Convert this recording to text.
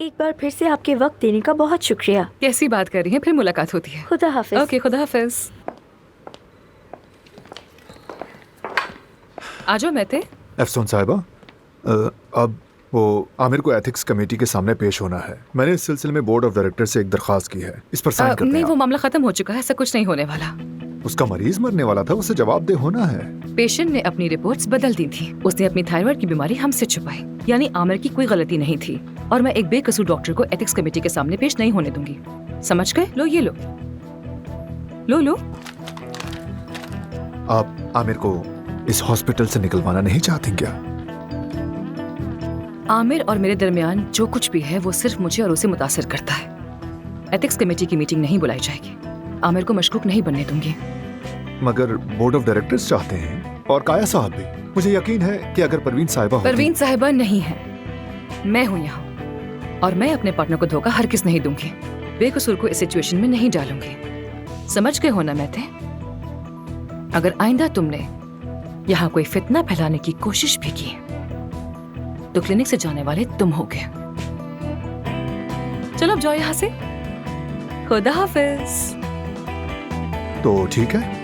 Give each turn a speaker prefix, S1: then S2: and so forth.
S1: एक बार फिर से आपके वक्त देने का बहुत शुक्रिया।
S2: कैसी बात कर रही हैं? फिर मुलाकात होती है।
S1: खुदा हाफिज।
S2: ओके, खुदा हाफिज। आ जाओ महते।
S3: अफसोन साहिबा, अब वो आमिर को एथिक्स कमेटी के सामने पेश होना है। मैंने इस सिलसिले में बोर्ड ऑफ डायरेक्टर से एक दरखास्त की है। इस पर साइन कर दें
S2: नहीं, वो
S3: आप।
S2: मामला खत्म हो चुका है, ऐसा कुछ नहीं होने वाला।
S3: उसका मरीज मरने वाला था, उसे जवाबदेह होना है।
S2: पेशेंट ने अपनी रिपोर्ट्स बदल दी थी। उसने अपनी थायराइड की बीमारी हमसे छुपाई, यानी आमिर की कोई गलती नहीं थी। और मैं एक बेकसूर डॉक्टर को एथिक्स कमेटी के सामने पेश नहीं होने दूंगी। समझ गए? लो ये लो लो लो।
S3: आप आमिर को इस हॉस्पिटल से निकलवाना नहीं चाहती क्या?
S2: आमिर और मेरे दरमियान जो कुछ भी है वो सिर्फ मुझे और उसे मुतासिर करता है। एथिक्स कमेटी की मीटिंग नहीं बुलाई जाएगी। आमिर को मशकूक नहीं बनने दूंगी।
S3: मगर बोर्ड ऑफ डायरेक्टर्स चाहते हैं, और काया साहब भी। मुझे यकीन है कि अगर परवीन साहिबा होती...
S2: परवीन साहिबा नहीं है, मैं हूं यहाँ, और मैं अपने पार्टनर को धोखा हरगिज़ नहीं दूंगी। बेकसूर को इस सिचुएशन में नहीं डालूंगी। समझ गए हो ना महते? अगर आइंदा तुमने यहाँ कोई फितना फैलाने की कोशिश भी की तो क्लिनिक से जाने वाले तुम होगे। चलो अब जाओ यहाँ से। खुदा हाफिज।
S3: तो ठीक है।